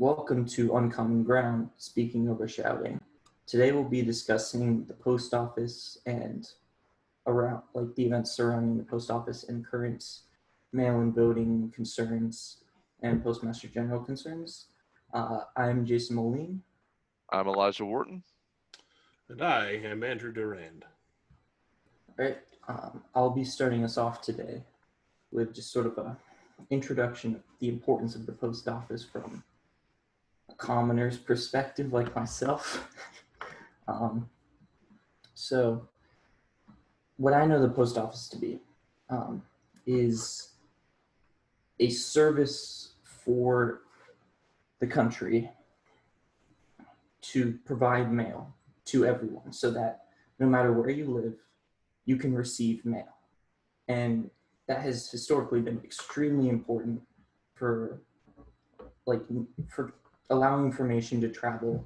Welcome to Uncommon Ground, Speaking Over Shouting. Today we'll be discussing the post office and around the events surrounding the post office and current mail-in voting concerns and Postmaster General concerns. I'm Jason Moline. I'm Elijah Wharton. And I am Andrew Durand. All right, I'll be starting us off today with just sort of an introduction of the importance of the post office from a commoner's perspective like myself. So what I know the post office to be is a service for the country to provide mail to everyone so that no matter where you live, you can receive mail. And that has historically been extremely important for allowing information to travel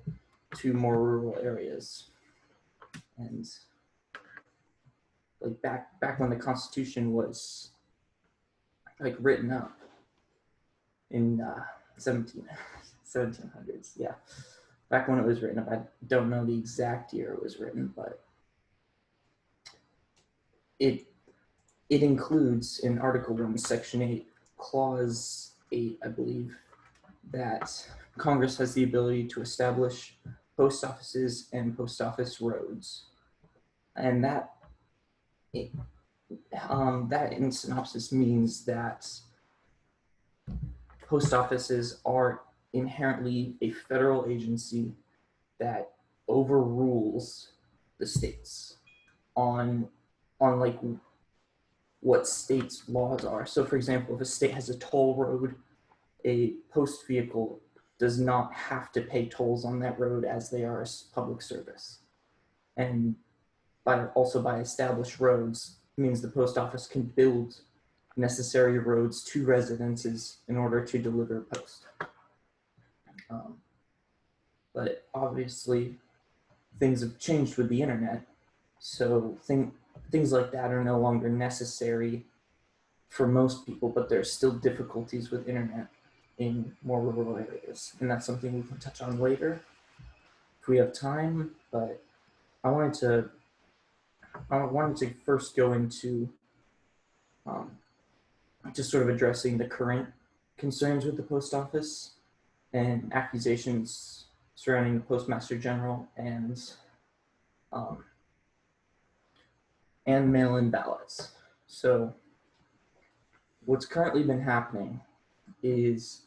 to more rural areas. And back when the Constitution was written up in 1700s, yeah. Back when it was written up, I don't know the exact year it was written, but it includes in Article 1, Section 8, Clause 8, I believe, that Congress has the ability to establish post offices and post office roads. And that in synopsis means that post offices are inherently a federal agency that overrules the states on what states' laws are. So for example, if a state has a toll road, a post vehicle does not have to pay tolls on that road as they are a public service. And by established roads means the post office can build necessary roads to residences in order to deliver post. But obviously things have changed with the internet. So things like that are no longer necessary for most people, but there's still difficulties with internet in more rural areas. And that's something we can touch on later if we have time. But I wanted to first go into just sort of addressing the current concerns with the post office and accusations surrounding the Postmaster General and mail-in ballots. So what's currently been happening is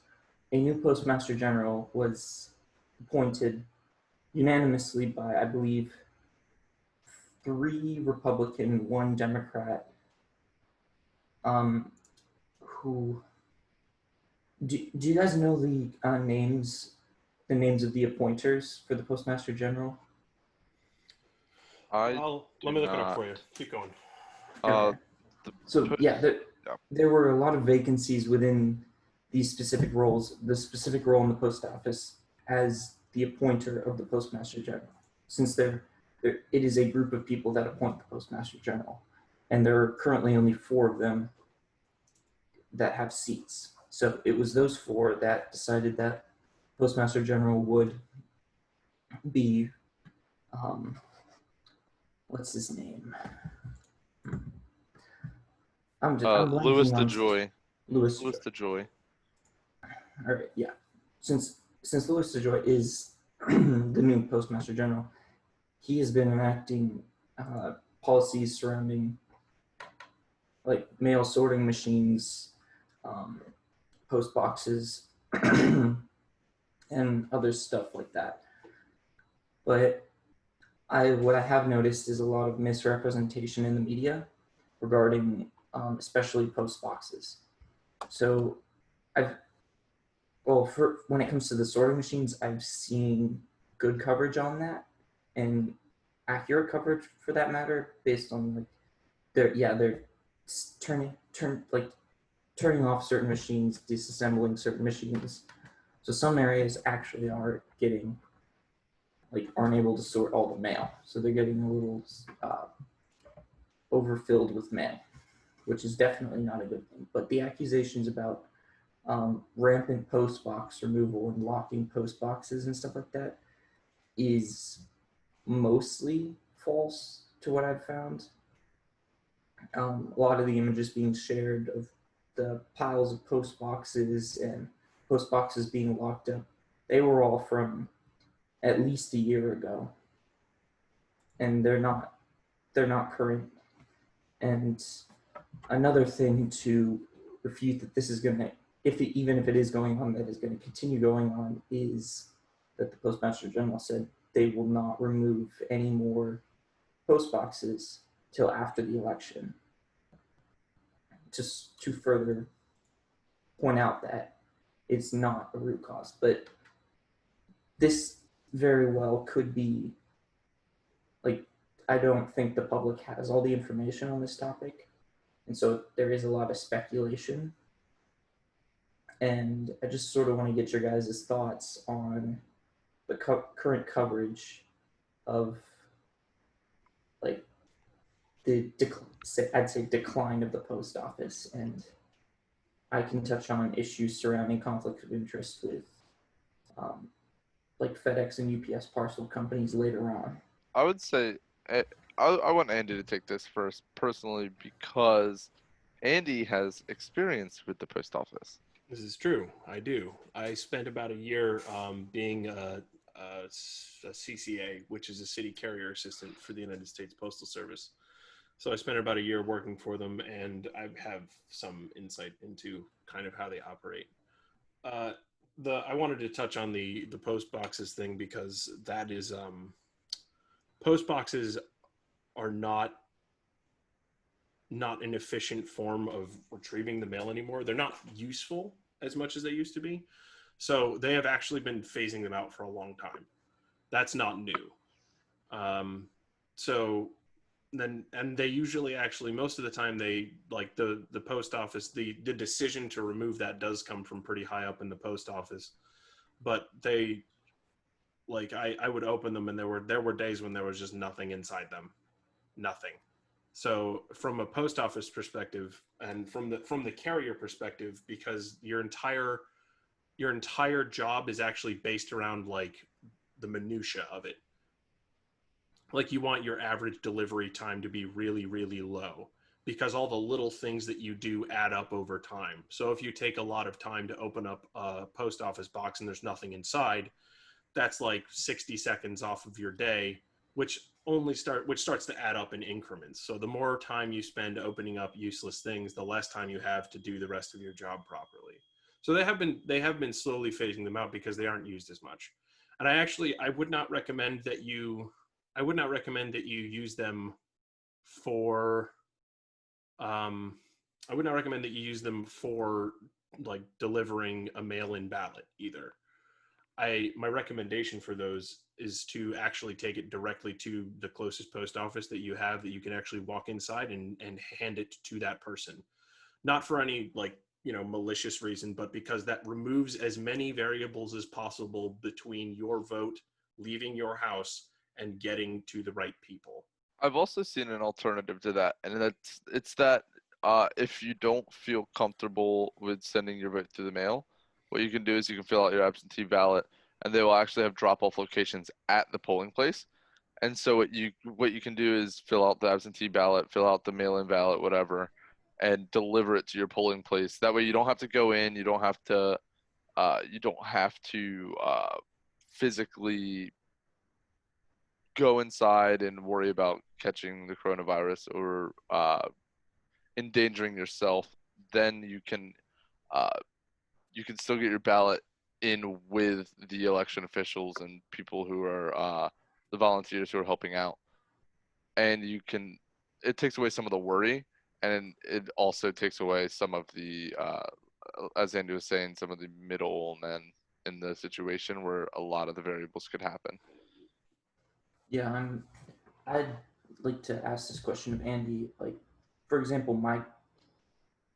a new Postmaster General was appointed unanimously by, I believe, 3 Republican, 1 Democrat, who, do you guys know the names of the appointers for the Postmaster General? Let me look it up for you. Keep going. Okay. There were a lot of vacancies within these specific roles. The specific role in the post office as the appointer of the Postmaster General, since it is a group of people that appoint the Postmaster General, and there are currently only 4 of them that have seats. So it was those 4 that decided that Postmaster General would be, what's his name? Louis DeJoy. Louis DeJoy. All right, yeah. Since Louis DeJoy is the new Postmaster General, he has been enacting policies surrounding mail sorting machines, post boxes, and other stuff like that. But what I have noticed is a lot of misrepresentation in the media regarding especially post boxes. So when it comes to the sorting machines, I've seen good coverage on that and accurate coverage for that matter, based on they're turning off certain machines, disassembling certain machines. So some areas actually aren't able to sort all the mail. So they're getting a little overfilled with mail, which is definitely not a good thing. But the accusations about rampant post box removal and locking post boxes and stuff like that is mostly false to what I've found. A lot of the images being shared of the piles of post boxes and post boxes being locked up, they were all from at least a year ago, and they're not current. And another thing to refute that this is going to, even if it is going on, that is going to continue going on, is that the Postmaster General said they will not remove any more post boxes till after the election. Just to further point out that it's not a root cause, but this very well could be, like, I don't think the public has all the information on this topic, and so there is a lot of speculation. And I just sort of want to get your guys' thoughts on the current coverage of, like, I'd say decline of the post office, and I can touch on issues surrounding conflict of interest with like FedEx and UPS parcel companies later on. I would say I want Andy to take this first personally because Andy has experience with the post office. This is true. I do. I spent about a year being a CCA, which is a city carrier assistant for the United States Postal Service. So I spent about a year working for them, and I have some insight into kind of how they operate. I wanted to touch on the post boxes thing because that is post boxes are not an efficient form of retrieving the mail anymore. They're not useful as much as they used to be. So they have actually been phasing them out for a long time. That's not new. So then, and they usually actually, most of the time, they, like, the post office, the decision to remove that does come from pretty high up in the post office. But they, like, I would open them, and there were days when there was just nothing inside them. Nothing. So from a post office perspective, and from the carrier perspective, because your entire job is actually based around, like, the minutia of it. Like, you want your average delivery time to be really, really low, because all the little things that you do add up over time. So if you take a lot of time to open up a post office box and there's nothing inside, that's like 60 seconds off of your day, which starts to add up in increments. So the more time you spend opening up useless things, the less time you have to do the rest of your job properly. So they have been slowly phasing them out because they aren't used as much. And I would not recommend that you use them for I would not recommend that you use them for, like, delivering a mail-in ballot either. My recommendation for those is to actually take it directly to the closest post office that you have, that you can actually walk inside and hand it to that person. Not for any, like, malicious reason, but because that removes as many variables as possible between your vote leaving your house and getting to the right people. I've also seen an alternative to that, and it's that if you don't feel comfortable with sending your vote through the mail, what you can do is you can fill out your absentee ballot, and they will actually have drop-off locations at the polling place. And so what you can do is fill out the absentee ballot, fill out the mail-in ballot, whatever, and deliver it to your polling place. That way you don't have to go in, you don't have to physically go inside and worry about catching the coronavirus or endangering yourself. Then you can still get your ballot in with the election officials and people who are the volunteers who are helping out. And it takes away some of the worry, and it also takes away some of the, as Andy was saying, some of the middlemen in the situation where a lot of the variables could happen. Yeah, I'd like to ask this question of Andy. Like, for example,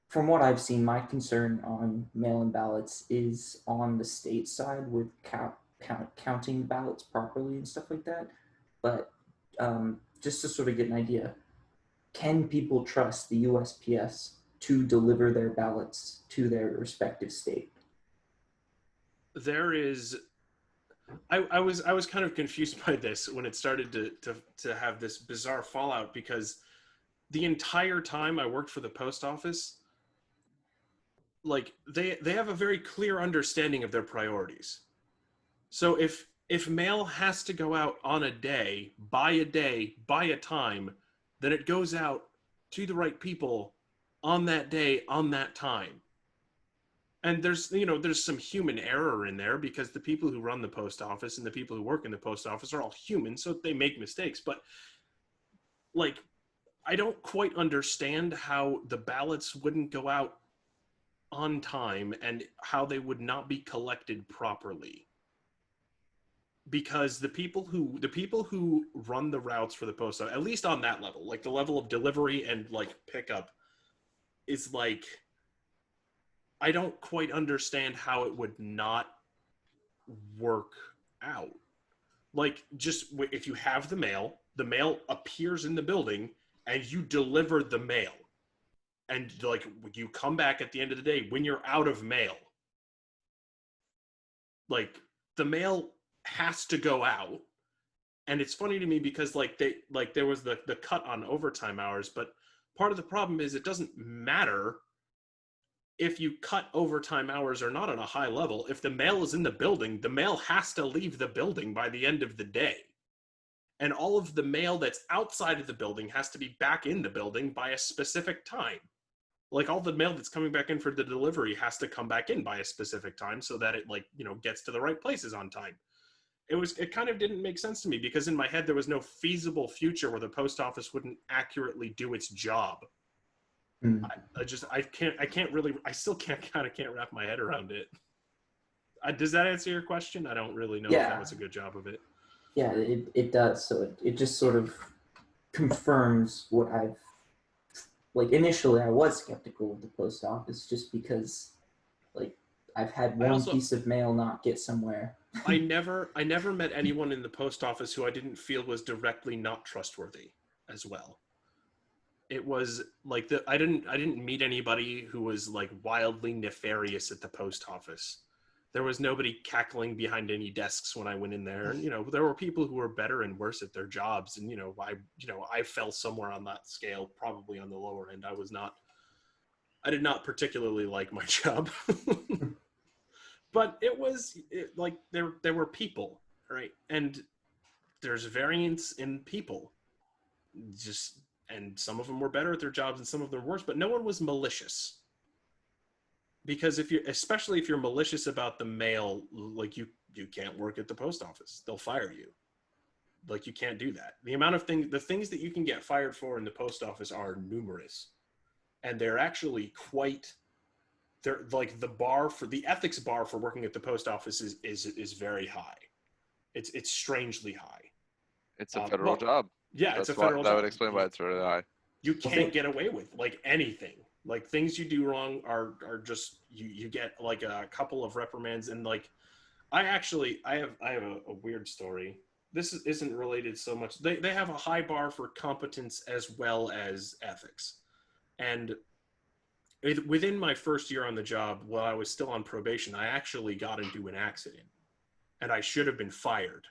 from what I've seen, my concern on mail-in ballots is on the state side with counting ballots properly and stuff like that. But just to sort of get an idea, can people trust the USPS to deliver their ballots to their respective state? There is. I was kind of confused by this when it started to have this bizarre fallout, because the entire time I worked for the post office, like they have a very clear understanding of their priorities. So if mail has to go out on a day, by a time, then it goes out to the right people on that day, on that time. And there's some human error in there, because the people who run the post office and the people who work in the post office are all human, so they make mistakes. But like, I don't quite understand how the ballots wouldn't go out on time and how they would not be collected properly. Because the people who run the routes for the post office, at least on that level, like the level of delivery and like pickup, is like, I don't quite understand how it would not work out. Like, just if you have the mail appears in the building and you deliver the mail, and like you come back at the end of the day when you're out of mail, like the mail has to go out. And it's funny to me because there was the cut on overtime hours, but part of the problem is it doesn't matter if you cut overtime hours or not on a high level. If the mail is in the building, the mail has to leave the building by the end of the day. And all of the mail that's outside of the building has to be back in the building by a specific time. Like, all the mail that's coming back in for the delivery has to come back in by a specific time so that it gets to the right places on time. It kind of didn't make sense to me, because in my head there was no feasible future where the post office wouldn't accurately do its job. I still can't wrap my head around it. Does that answer your question? I don't really know if that was a good job of it. Yeah, it does. So it just sort of confirms what I've, like, initially I was skeptical of the post office, just because, like, I've had one piece of mail not get somewhere. I never met anyone in the post office who I didn't feel was directly not trustworthy as well. It was like I didn't meet anybody who was like wildly nefarious at the post office. There was nobody cackling behind any desks when I went in there. And, there were people who were better and worse at their jobs. And, I fell somewhere on that scale, probably on the lower end. I did not particularly like my job, but there were people, right? And there's variance in people, and some of them were better at their jobs and some of them were worse, but no one was malicious. Because especially if you're malicious about the mail, like you can't work at the post office. They'll fire you. Like, you can't do that. The things that you can get fired for in the post office are numerous. And they're actually they're like the ethics bar for working at the post office is very high. It's strangely high. It's a federal job. Yeah, it's a federal job. That would explain why it's really high. You can't get away with like anything. Like, things you do wrong are just you get like a couple of reprimands. And like, I have a weird story. This isn't related so much. They have a high bar for competence as well as ethics. And within my first year on the job, while I was still on probation, I actually got into an accident, and I should have been fired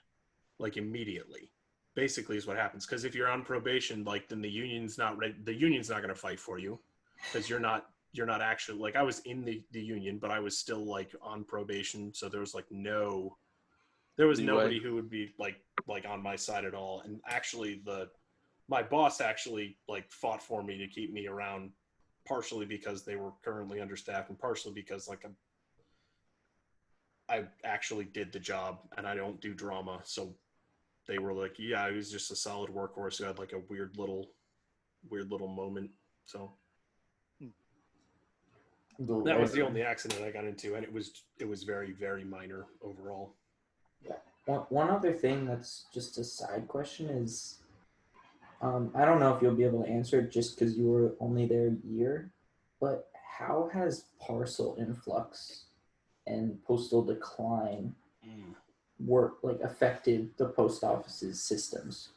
like immediately. Basically is what happens, because if you're on probation, like, then the union's not going to fight for you, because you're not actually, like, I was in the union, but I was still like on probation, so there was nobody who would be like on my side at all. And actually my boss actually like fought for me to keep me around, partially because they were currently understaffed and partially because like I actually did the job and I don't do drama. So they were like, yeah, he was just a solid workhorse who had like a weird little moment. So that was the only accident I got into, and it was very, very minor overall. Yeah. One other thing that's just a side question is, I don't know if you'll be able to answer it just because you were only there a year, but how has parcel influx and postal decline affected the post office's systems?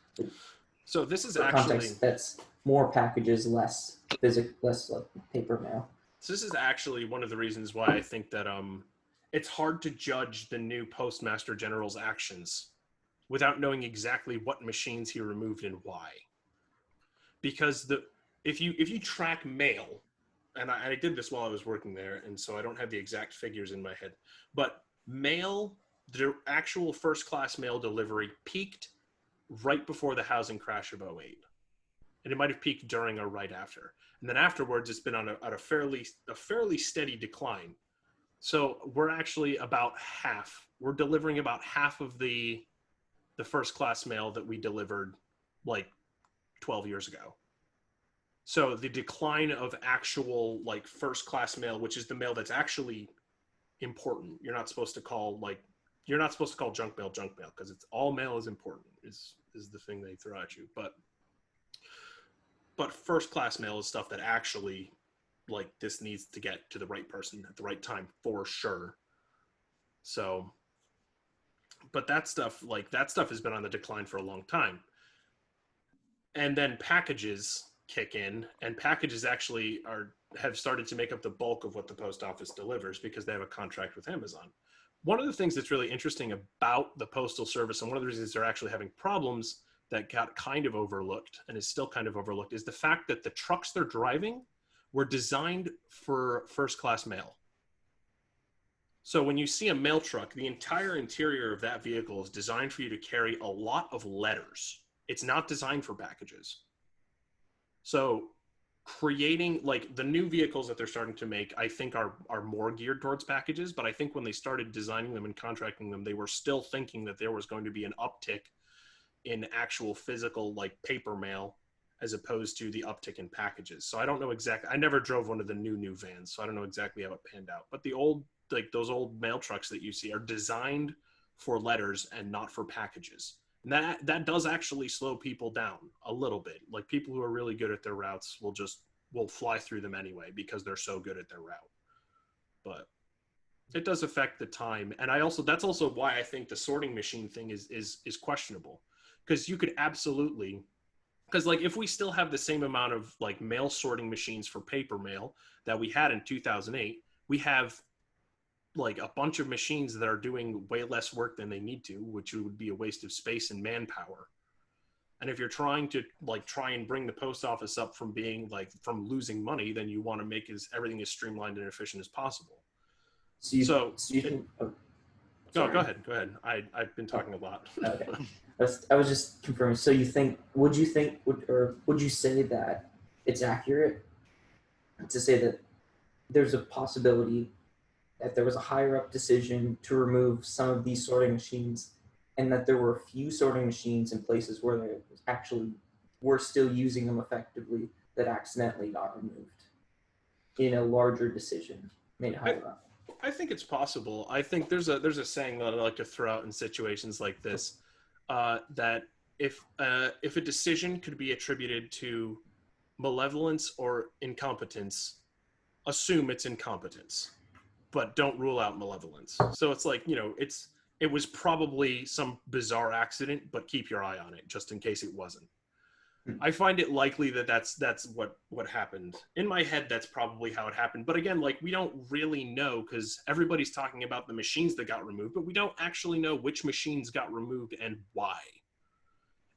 So this is For actually context, that's more packages, less like paper mail. So this is actually one of the reasons why I think that it's hard to judge the new Postmaster General's actions without knowing exactly what machines he removed and why. Because if you track mail, and I did this while I was working there, and so I don't have the exact figures in my head, but mail, the actual first class mail delivery peaked right before the housing crash of '08. And it might have peaked during or right after. And then afterwards, it's been on a fairly steady decline. So we're actually about half. We're delivering about half of the first class mail that we delivered like 12 years ago. So the decline of actual like first class mail, which is the mail that's actually important. You're not supposed to call junk mail because it's all mail is important is the thing they throw at you. But first class mail is stuff that actually like this needs to get to the right person at the right time for sure. So, but that stuff has been on the decline for a long time. And then packages kick in, and packages actually have started to make up the bulk of what the post office delivers because they have a contract with Amazon. One of the things that's really interesting about the Postal Service, and one of the reasons they're actually having problems that got kind of overlooked and is still kind of overlooked, is the fact that the trucks they're driving were designed for first class mail. So when you see a mail truck, the entire interior of that vehicle is designed for you to carry a lot of letters. It's not designed for packages. So creating like the new vehicles that they're starting to make, I think are more geared towards packages, but I think when they started designing them and contracting them, they were still thinking that there was going to be an uptick in actual physical like paper mail as opposed to the uptick in packages. So I don't know exactly. I never drove one of the new vans, so I don't know exactly how it panned out. But those old mail trucks that you see are designed for letters and not for packages. And that does actually slow people down a little bit. Like people who are really good at their routes will fly through them anyway because they're so good at their route. But it does affect the time. And that's also why I think the sorting machine thing is questionable. Because you could absolutely, because like if we still have the same amount of like mail sorting machines for paper mail that we had in 2008, we have like a bunch of machines that are doing way less work than they need to, which would be a waste of space and manpower. And if you're trying to like try and bring the post office up from from losing money, then you want to make everything as streamlined and efficient as possible. So you think? No, go ahead. I've been talking a lot. Okay. I was just confirming. So would you say that it's accurate to say that there's a possibility that there was a higher up decision to remove some of these sorting machines and that there were a few sorting machines in places where they actually were still using them effectively that accidentally got removed in a larger decision made higher up? I think it's possible. I think there's a saying that I like to throw out in situations like this, that if a decision could be attributed to malevolence or incompetence, assume it's incompetence, but don't rule out malevolence. So it's like, it was probably some bizarre accident, but keep your eye on it just in case it wasn't. I find it likely that that's what happened. In my head, that's probably how it happened. But again, like we don't really know because everybody's talking about the machines that got removed, but we don't actually know which machines got removed and why.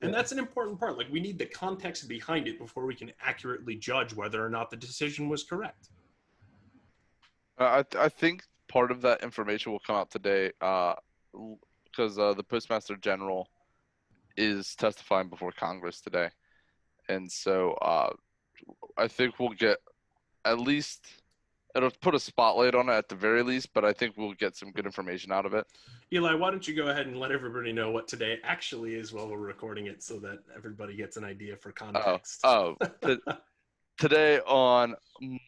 And that's an important part. Like we need the context behind it before we can accurately judge whether or not the decision was correct. I think part of that information will come out today because the Postmaster General is testifying before Congress today. And so I think we'll get at least, it'll put a spotlight on it at the very least, but I think we'll get some good information out of it. Eli, why don't you go ahead and let everybody know what today actually is while we're recording it so that everybody gets an idea for context. Today on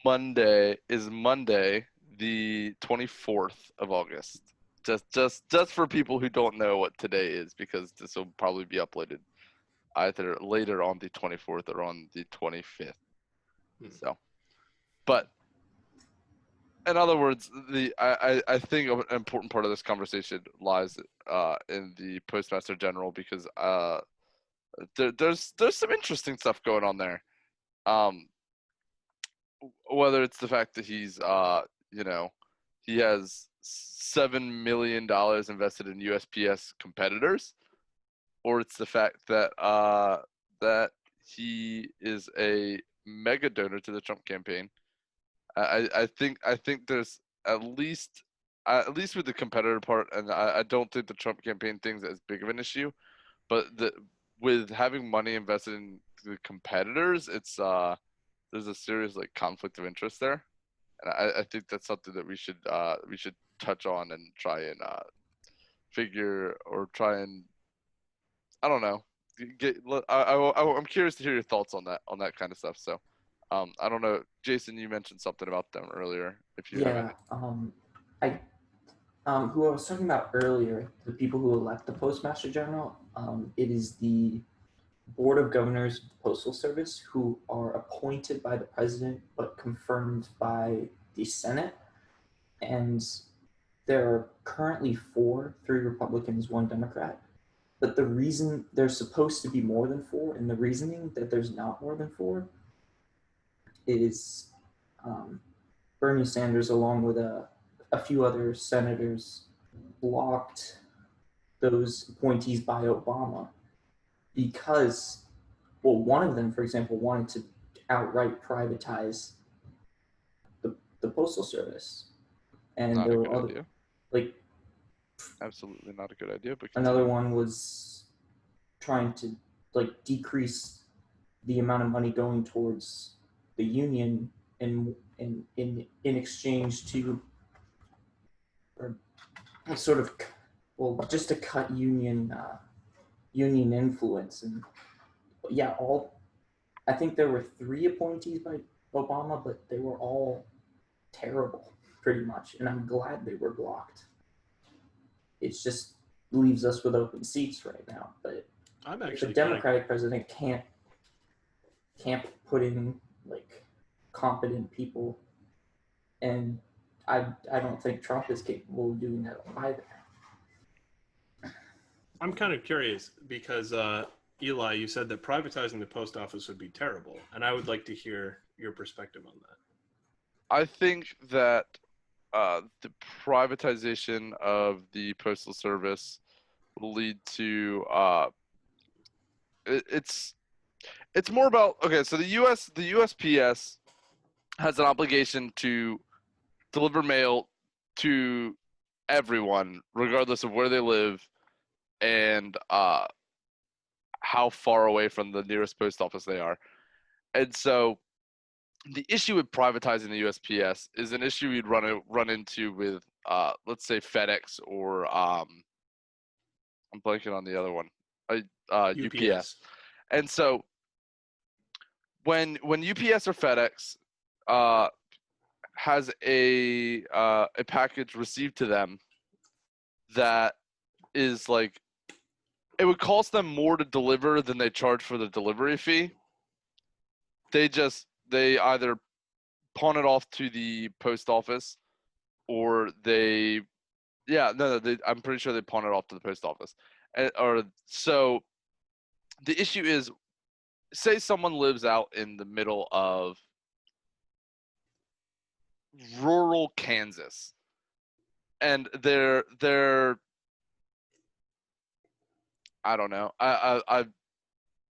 Monday is Monday, the 24th of August. Just for people who don't know what today is, because this will probably be uploaded either later on the 24th or on the 25th. So, but in other words, I think an important part of this conversation lies in the Postmaster General because there's some interesting stuff going on there. whether it's the fact that he's he has $7 million invested in USPS competitors, or it's the fact that that he is a mega donor to the Trump campaign. I think there's at least with the competitor part, and I don't think the Trump campaign thing's as big of an issue, but with having money invested in the competitors, it's there's a serious like conflict of interest there, and I think that's something that we should touch on and try and figure, or try and, I don't know, I'm curious to hear your thoughts on that kind of stuff. So I don't know, Jason, you mentioned something about them earlier. If you have any. I who I was talking about earlier, the people who elect the Postmaster General, it is the Board of Governors of the Postal Service who are appointed by the president but confirmed by the Senate. And there are currently 4, 3 Republicans, 1 Democrat. But the reason there's supposed to be more than 4, and the reasoning that there's not more than 4 is Bernie Sanders, along with a few other senators, blocked those appointees by Obama because, well, one of them, for example, wanted to outright privatize the Postal Service. And Not there a were good other, idea. like, Absolutely not a good idea. But another one was trying to like decrease the amount of money going towards the union in exchange to, or sort of, well, just to cut union influence. And yeah, I think there were 3 appointees by Obama, but they were all terrible, pretty much. And I'm glad they were blocked. It just leaves us with open seats right now. But I'm if a actually Democratic president can't put in like competent people, and I don't think Trump is capable of doing that either. I'm kind of curious because Eli, you said that privatizing the post office would be terrible, and I would like to hear your perspective on that. I think that the privatization of the Postal Service will lead to it's more about, okay, so the USPS has an obligation to deliver mail to everyone regardless of where they live and how far away from the nearest post office they are. And so the issue with privatizing the USPS is an issue you'd run into with let's say FedEx, or I'm blanking on the other one, UPS. And so when UPS or FedEx has a package received to them that is like, it would cost them more to deliver than they charge for the delivery fee, they either pawn it off to the post office, or I'm pretty sure they pawn it off to the post office. So the issue is, say someone lives out in the middle of rural Kansas, and they're I don't know,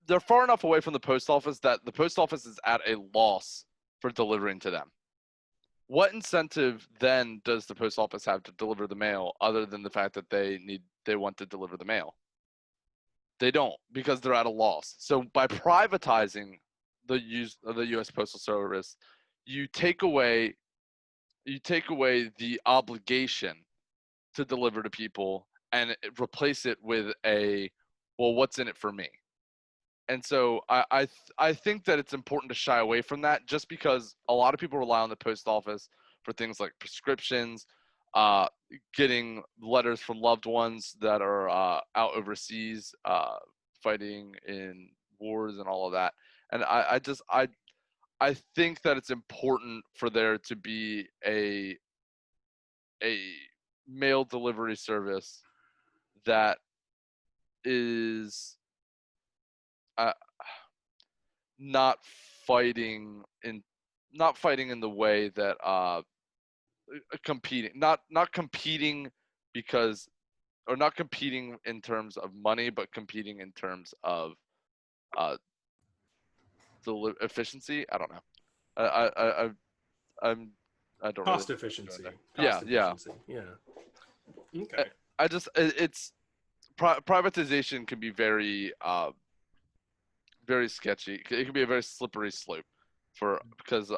they're far enough away from the post office that the post office is at a loss for delivering to them. What incentive then does the post office have to deliver the mail, other than the fact that they want to deliver the mail? They don't, because they're at a loss. So by privatizing the U.S. Postal Service, you take away the obligation to deliver to people and replace it with a, well, what's in it for me? And so I think that it's important to shy away from that, just because a lot of people rely on the post office for things like prescriptions, getting letters from loved ones that are out overseas, fighting in wars and all of that. And I think that it's important for there to be a mail delivery service that is not fighting in the way that competing, not competing because, or not competing in terms of money, but competing in terms of efficiency. I don't know. I'm I don't Cost really efficiency. Yeah, Efficiency. Yeah. Okay. I just it's privatization can be very very sketchy. It can be a very slippery slope because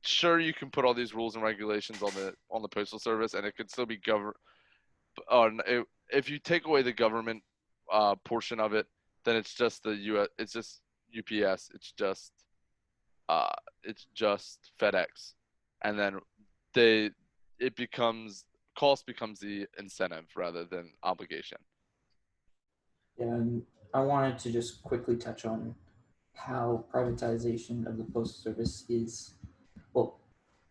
sure, you can put all these rules and regulations on the postal service, and it could still be governed. If you take away the government portion of it, then it's just the US. It's just UPS. It's just FedEx, and then cost becomes the incentive rather than obligation. Yeah, and I wanted to just quickly touch on how privatization of the Postal Service is, well,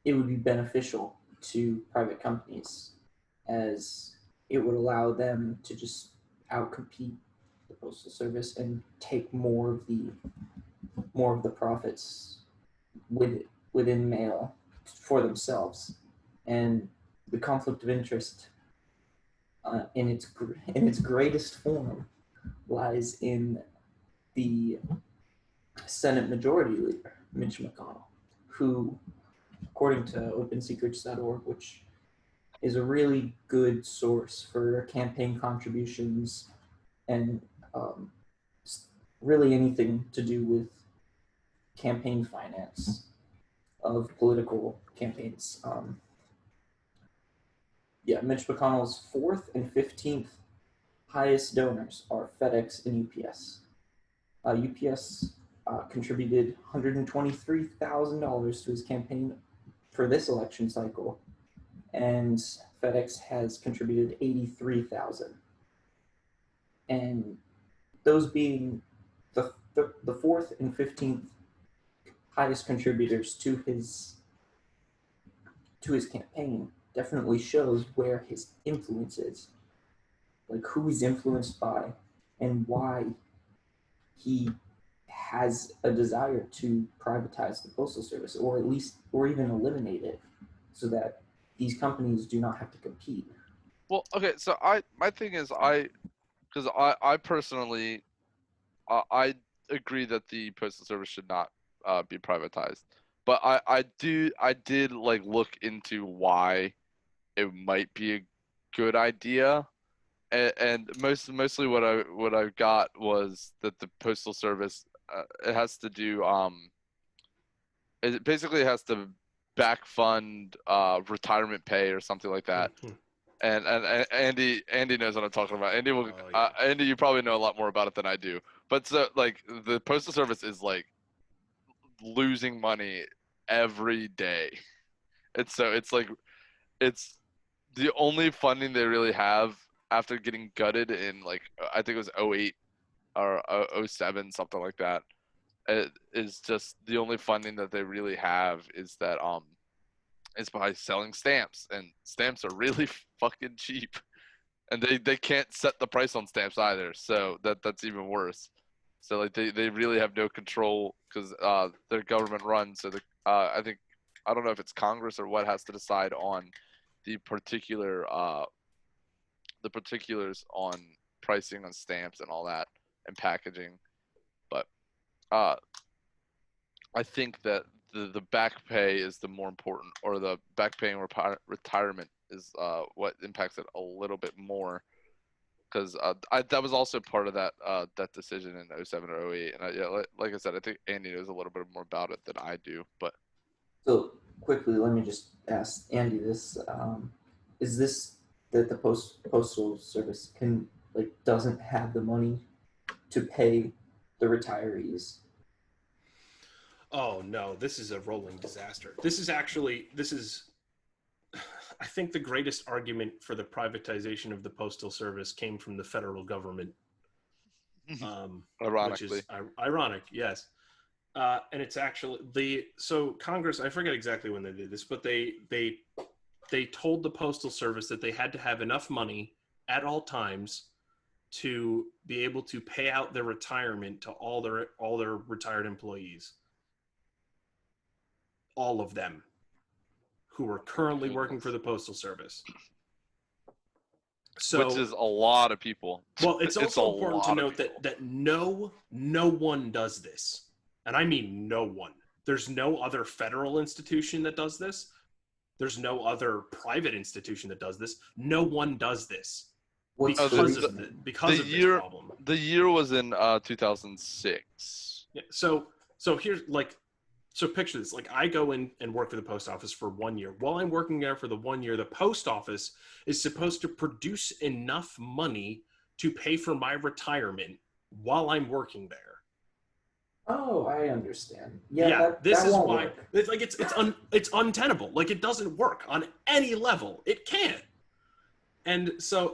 it would be beneficial to private companies as it would allow them to just outcompete the Postal Service and take more of the profits within mail for themselves. And the conflict of interest in its greatest form lies in the Senate Majority Leader, Mitch McConnell, who, according to OpenSecrets.org, which is a really good source for campaign contributions and um, really anything to do with campaign finance of political campaigns. Mitch McConnell's 4th and 15th highest donors are FedEx and UPS. UPS contributed $123,000 to his campaign for this election cycle, and FedEx has contributed $83,000. And those being the 4th and 15th highest contributors to his campaign definitely shows where his influence is, like who he's influenced by and why he has a desire to privatize the Postal Service, or at least, or even eliminate it, so that these companies do not have to compete. Well, okay, so my thing is because I personally I agree that the Postal Service should not be privatized, but I did like look into why it might be a good idea, and mostly what I got was that the Postal Service it has to do it basically has to back fund retirement pay or something like that. And Andy knows what I'm talking about. Andy will Andy, you probably know a lot more about it than I do. But so like the Postal Service is like losing money every day. It's like it's the only funding they really have after getting gutted in like I think it was 08 or 07, something like that. It is just the only funding that they really have is that is by selling stamps, and stamps are really fucking cheap, and they can't set the price on stamps either, so that's even worse. So like they really have no control because they're government run. So I think I don't know if it's Congress or what has to decide on the particulars on pricing on stamps and all that and packaging, but I think that the back pay is the more important, or the back pay and retirement is what impacts it a little bit more, because that was also part of that decision in 07 or 08, and like I said, I think Andy knows a little bit more about it than I do. But So quickly, let me just ask Andy this: is this that the Postal Service doesn't have the money to pay the retirees? Oh no, this is a rolling disaster. This is I think the greatest argument for the privatization of the Postal Service came from the federal government. Ironically. Which is ironic, yes. And it's actually so Congress, I forget exactly when they did this, but they told the Postal Service that they had to have enough money at all times to be able to pay out their retirement to all their retired employees. all of them who are currently working for the Postal Service. So, which is a lot of people. well, it's also a important to lot of note people. that no one does this, and I mean no one. There's no other federal institution that does this. There's no other private institution that does this. No one does this What's the because reason? of this problem. The year was in 2006. Yeah, so here's like, so picture this. Like, I go in and work for the post office for 1 year. While I'm working there for the 1 year, the post office is supposed to produce enough money to pay for my retirement while I'm working there. Oh, I understand. Yeah, Yeah, this that is won't why work. it's untenable. Like, it doesn't work on any level. It can't. And so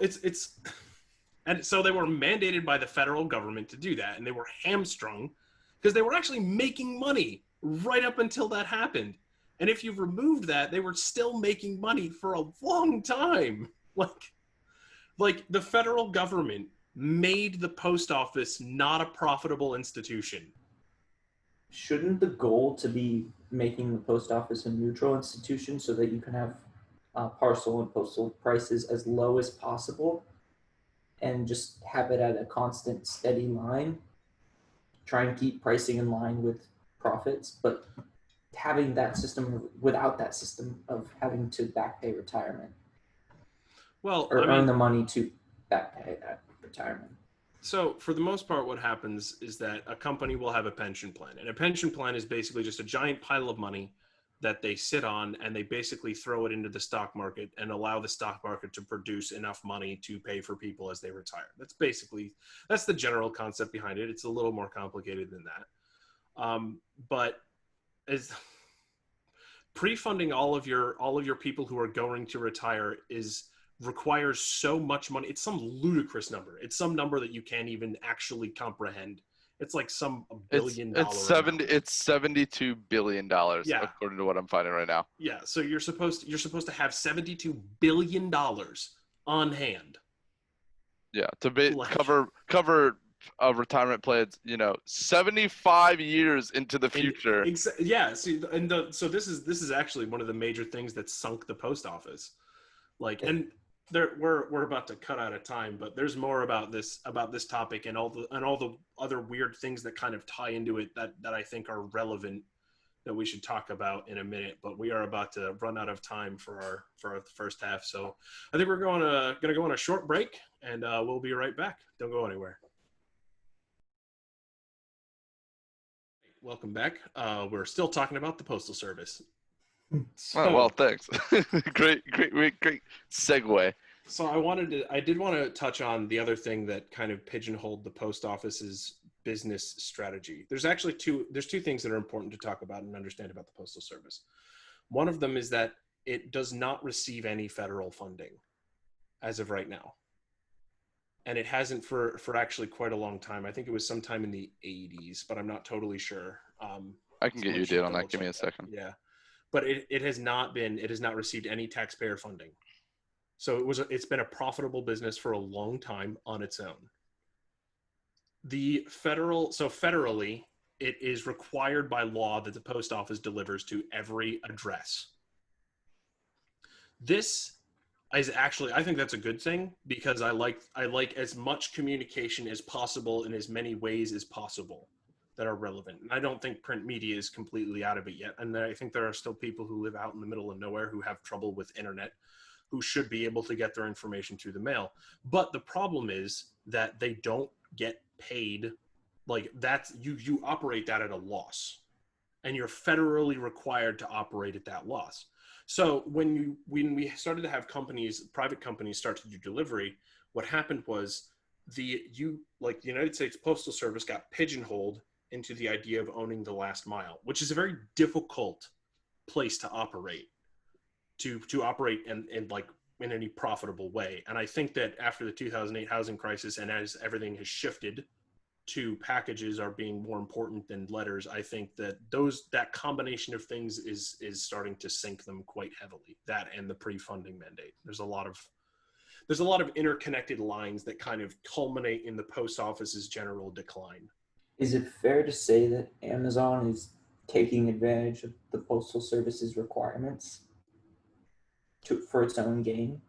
and so they were mandated by the federal government to do that, and they were hamstrung because they were actually making money right up until that happened. And if you removed that, they were still making money for a long time. Like the federal government made the post office not a profitable institution. Shouldn't the goal to be making the post office a neutral institution so that you can have parcel and postal prices as low as possible and just have it at a constant, steady line? Try and keep pricing in line with profits, but having that system without that system of having to back pay retirement Well, or I mean, earn the money to back pay that retirement. so for the most part, what happens is that a company will have a pension plan, and a pension plan is basically just a giant pile of money that they sit on, and they basically throw it into the stock market and allow the stock market to produce enough money to pay for people as they retire. That's the general concept behind it. It's a little more complicated than that. But as pre-funding all of your people who are going to retire requires so much money. It's some ludicrous number. It's some number that you can't even actually comprehend. It's like $1 billion. It's $72 billion, Yeah. according to what I'm finding right now. Yeah, so you're supposed to have $72 billion on hand. Yeah, to cover retirement plans, 75 years into the future. Yeah, see, so this is actually one of the major things that sunk the post office. Like, and we're about to cut out of time, but there's more about this topic and all the other weird things that kind of tie into it that I think are relevant that we should talk about in a minute. But we are about to run out of time for our first half, so I think we're gonna go on a short break, and we'll be right back. Don't go anywhere. Welcome back. We're still talking about the Postal Service. So, Oh, well, thanks. great segue. So I did want to touch on the other thing that kind of pigeonholed the post office's business strategy. There's two things that are important to talk about and understand about the Postal Service. One of them is that it does not receive any federal funding as of right now. And it hasn't for actually quite a long time. I think it was sometime in the 80s, but I'm not totally sure. I can get you a date on that. Give me a second. Yeah. But it has not received any taxpayer funding. So it's been a profitable business for a long time on its own. Federally, it is required by law that the post office delivers to every address. This is actually, I think that's a good thing, because I like as much communication as possible in as many ways as possible that are relevant. And I don't think print media is completely out of it yet. And I think there are still people who live out in the middle of nowhere who have trouble with internet, who should be able to get their information through the mail. But the problem is that they don't get paid. Like, that's, you operate that at a loss, and you're federally required to operate at that loss. So when we started to have private companies start to do delivery, what happened was the United States Postal Service got pigeonholed into the idea of owning the last mile, which is a very difficult place to operate, to operate in any profitable way. And I think that after the 2008 housing crisis, and as everything has shifted to packages are being more important than letters, I think that that combination of things is starting to sink them quite heavily. That and the pre-funding mandate. There's a lot of interconnected lines that kind of culminate in the post office's general decline. Is it fair to say that Amazon is taking advantage of the Postal Service's requirements for its own gain?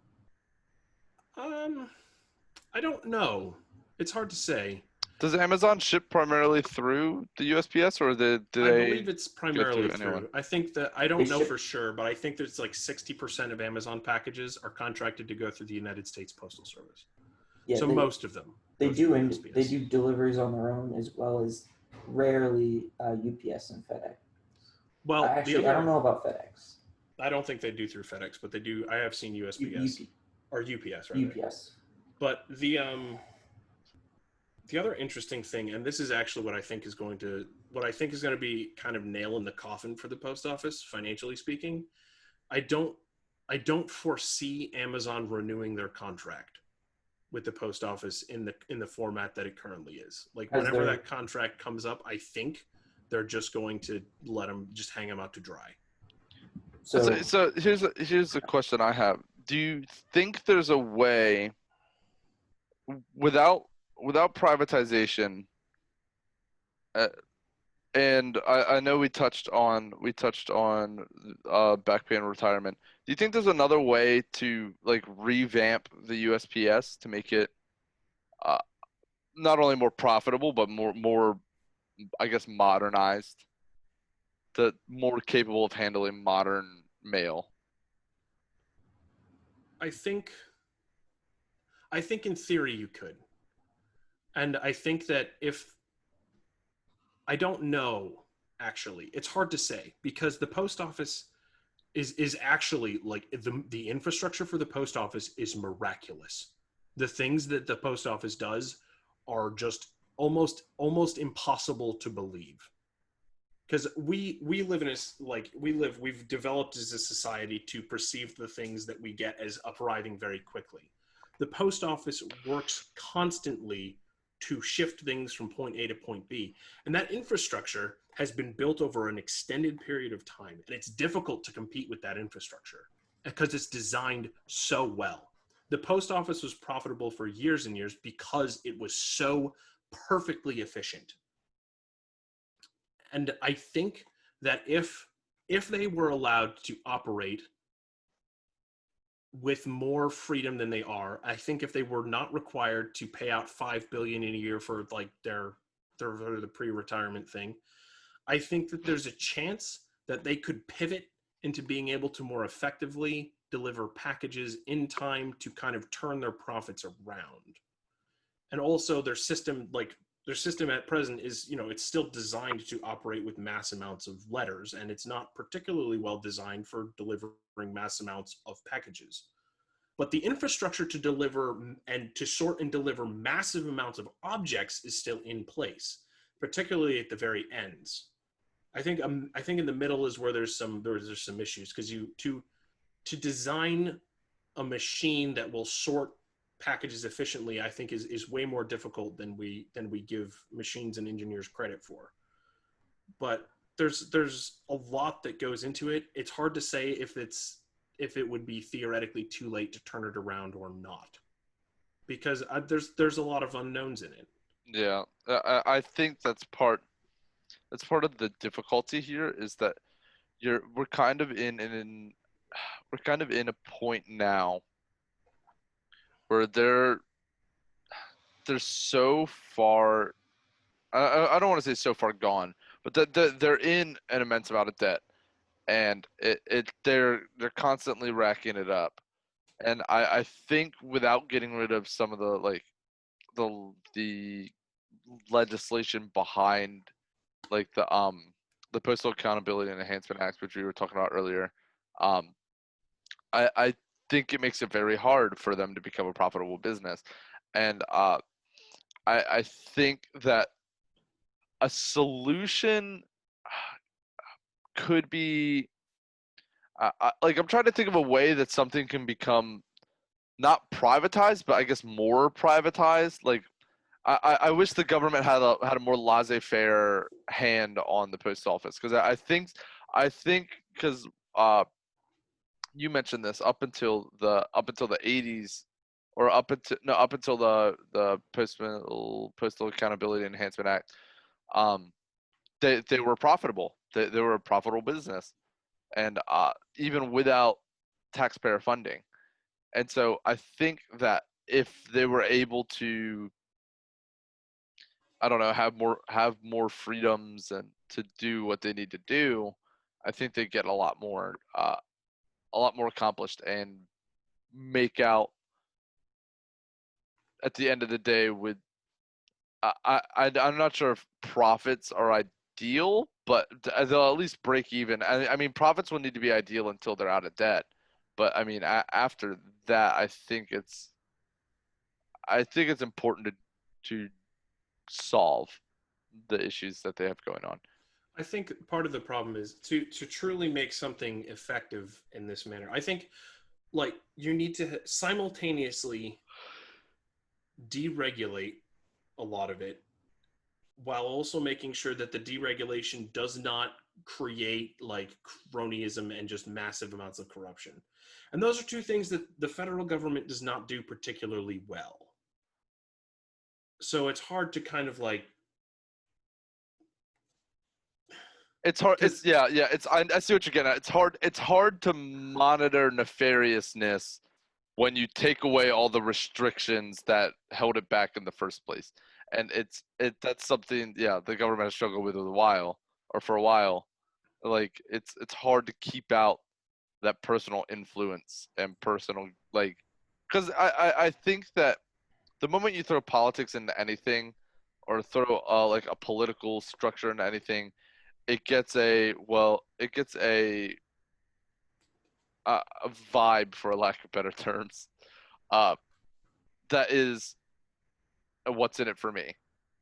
I don't know. It's hard to say. Does Amazon ship primarily through the USPS, or do I they believe it's go primarily through anyone? through. I think that I They don't know ship- for sure, but I think there's like 60% of Amazon packages are contracted to go through the United States Postal Service. Yeah, So most of them. they go do through and USPS. they do deliveries on their own as well as rarely UPS and FedEx. Well, Actually, I don't know about FedEx. I don't think they do through FedEx, but they do. I have seen USPS or UPS, rather. UPS. But the other interesting thing, and this is actually what I think is going to be kind of nail in the coffin for the post office, financially speaking. I don't foresee Amazon renewing their contract with the post office in the format that it currently is. Like whenever that contract comes up, I think they're just going to let them just hang them out to dry. So here's a question I have. Do you think there's a way without privatization? And I know we touched on back pay and retirement. Do you think there's another way to like revamp the USPS to make it not only more profitable but more I guess modernized, more capable of handling modern mail? I think in theory you could. And I think that I don't know, actually. It's hard to say because the post office is actually like the infrastructure for the post office is miraculous. The things that the post office does are just almost impossible to believe. Because we live we've developed as a society to perceive the things that we get as arriving very quickly. The post office works constantly to shift things from point A to point B. And that infrastructure has been built over an extended period of time. And it's difficult to compete with that infrastructure because it's designed so well. The post office was profitable for years and years because it was so perfectly efficient. And I think that if they were allowed to operate with more freedom than they are, I think if they were not required to pay out $5 billion in a year for like their the pre-retirement thing, I think that there's a chance that they could pivot into being able to more effectively deliver packages in time to kind of turn their profits around. And also their system at present is, it's still designed to operate with mass amounts of letters, and it's not particularly well designed for delivering mass amounts of packages. But the infrastructure to deliver and to sort and deliver massive amounts of objects is still in place, particularly at the very ends. I think in the middle is where there's some issues, because to design a machine that will sort packages efficiently, I think is way more difficult than we give machines and engineers credit for. But there's a lot that goes into it. It's hard to say if it would be theoretically too late to turn it around or not, because there's a lot of unknowns in it. Yeah, I think that's part of the difficulty here, is that we're kind of in a point now where they're so far. I don't want to say so far gone, but they're in an immense amount of debt, and they're constantly racking it up. And I think without getting rid of some of the legislation behind like the Postal Accountability and Enhancement Act, which we were talking about earlier, I think it makes it very hard for them to become a profitable business. And I think that a solution could be I'm trying to think of a way that something can become not privatized, but I guess more privatized. Like I wish the government had a more laissez-faire hand on the post office, because I think because you mentioned this, up until the 80s, or up until the Postal Accountability Enhancement Act, they were profitable. They were a profitable business, and even without taxpayer funding. And so I think that if they were able to, I don't know, have more freedoms and to do what they need to do, I think they get a lot more accomplished and make out at the end of the day with. I'm not sure if profits are ideal, but they'll at least break even. I mean, profits will need to be ideal until they're out of debt. But I mean, after that, I think it's important to solve the issues that they have going on. I think part of the problem is to truly make something effective in this manner. I think like you need to simultaneously deregulate a lot of it while also making sure that the deregulation does not create like cronyism and just massive amounts of corruption. And those are two things that the federal government does not do particularly well. So it's hard to kind of like It's hard. because I see what you're getting at. It's hard to monitor nefariousness when you take away all the restrictions that held it back in the first place. And that's something the government has struggled with for a while. Like it's hard to keep out that personal influence and personal because I think that the moment you throw politics into anything or throw like a political structure into anything, it gets a vibe, for lack of better terms, that is what's in it for me.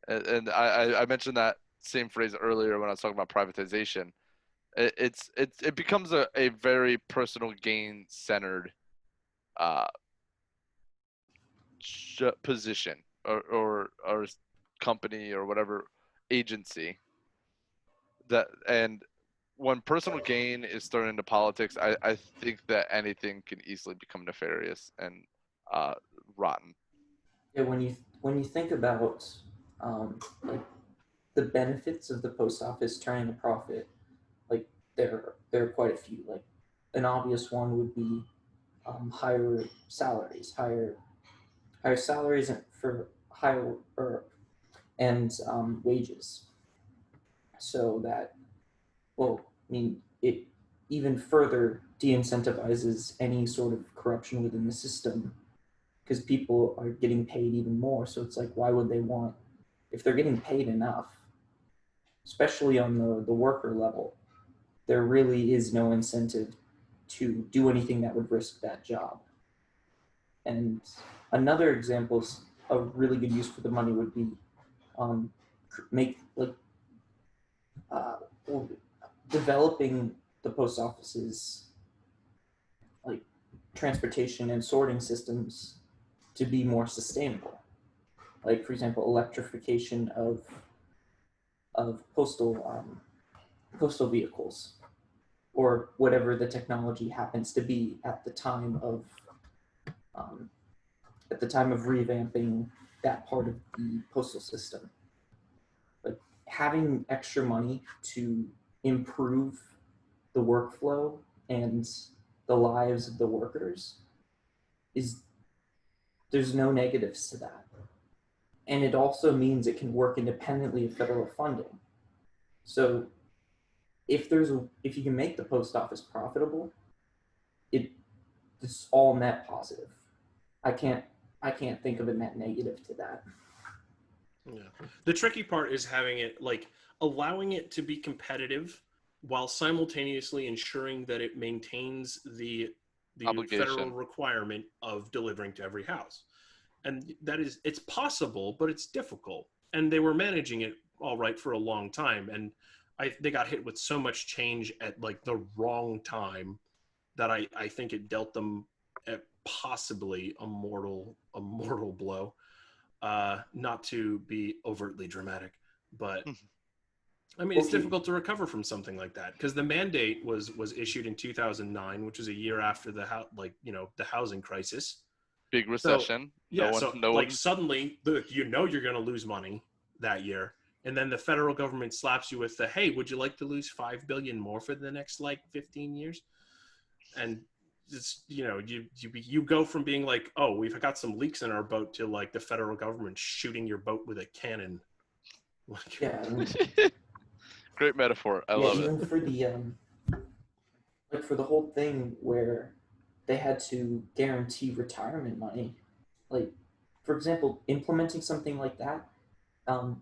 And I mentioned that same phrase earlier when I was talking about privatization. It becomes a very personal gain centered position or company or whatever agency and when personal gain is thrown into politics, I think that anything can easily become nefarious and rotten. Yeah, when you think about like the benefits of the post office turning a profit, like there are quite a few. Like an obvious one would be higher salaries, higher salaries for higher and wages, so that well, I mean it even further de-incentivizes any sort of corruption within the system because people are getting paid even more. So it's like, why would they want, if they're getting paid enough, especially on the worker level, there really is no incentive to do anything that would risk that job. And another example of really good use for the money would be make like uh, developing the post office's like transportation and sorting systems to be more sustainable. Like for example, electrification of postal vehicles, or whatever the technology happens to be um, at the time of revamping that part of the postal system. But having extra money to improve the workflow and the lives of the workers is, there's no negatives to that. And it also means it can work independently of federal funding. So if you can make the post office profitable, it's all net positive. I can't think of a net negative to that. yeah. The tricky part is having it like allowing it to be competitive while simultaneously ensuring that it maintains the Obligation. federal requirement of delivering to every house. And it's possible, but it's difficult. And they were managing it all right for a long time. And they got hit with so much change at like the wrong time that I think it dealt them at possibly a mortal blow. Not to be overtly dramatic, but I mean, it's difficult to recover from something like that because the mandate was issued in 2009, which was a year after the housing crisis. Big recession. So, suddenly you're going to lose money that year, and then the federal government slaps you with the, hey, would you like to lose $5 billion more for the next like 15 years? And it's, you go from being like, oh, we've got some leaks in our boat, to like the federal government shooting your boat with a cannon. Like, Yeah, I mean, Great metaphor. I yeah, love it. even for the like for the whole thing where they had to guarantee retirement money, like for example, implementing something like that.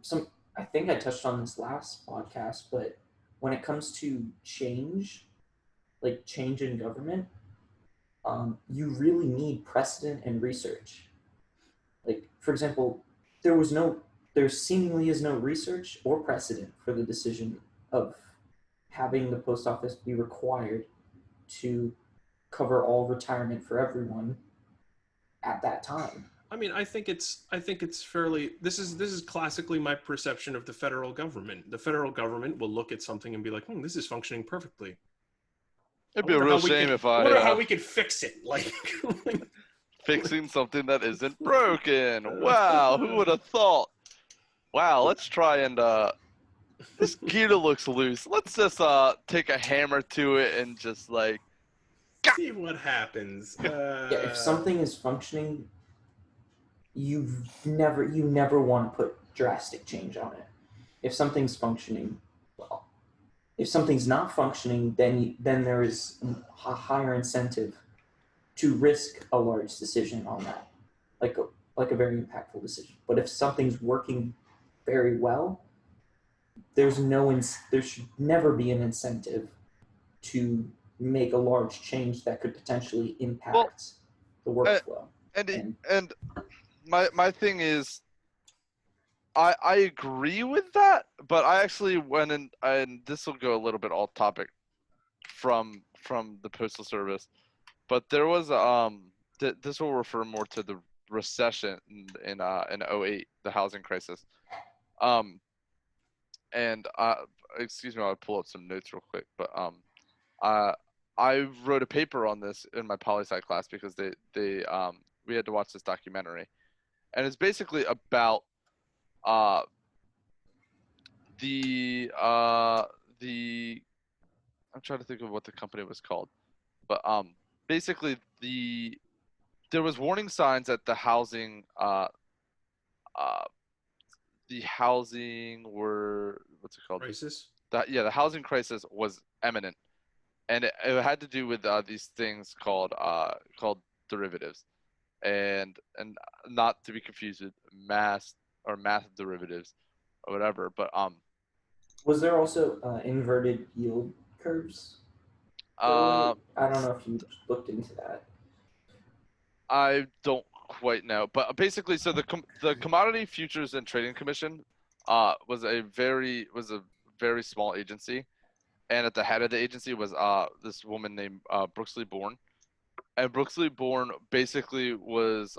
Some I think I touched on this last podcast, but when it comes to change, like change in government, you really need precedent and research. Like for example, there seemingly is no research or precedent for the decision of having the post office be required to cover all retirement for everyone at that time. I mean, I think it's fairly. This is classically my perception of the federal government. The federal government will look at something and be like, this is functioning perfectly. It'd be a real shame if I wonder how we could fix it. Like, fixing something that isn't broken. Wow, who would have thought? Wow, let's try and this gear looks loose. Let's just take a hammer to it and just like see what happens. Yeah, if something is functioning, you never want to put drastic change on it. If something's functioning, well, if something's not functioning, then there is a higher incentive to risk a large decision on that, like a very impactful decision. But if something's working very well, there should never be an incentive to make a large change that could potentially impact the workflow. And my thing is, I agree with that, but I actually went and this will go a little bit off topic from the Postal Service, but there was this will refer more to the recession in '08, the housing crisis. And excuse me, I'll pull up some notes real quick, but I wrote a paper on this in my poli-sci class because we had to watch this documentary, and it's basically about the I'm trying to think of what the company was called, but basically there was warning signs that the housing what's it called? Crisis. The housing crisis was imminent, and it had to do with these things called derivatives, and not to be confused with math derivatives or whatever. But was there also inverted yield curves? I don't know if you looked into that. I don't quite know, but basically, so the Commodity Futures and Trading Commission was a very small agency, and at the head of the agency was this woman named Brooksley Bourne, and Brooksley Bourne basically was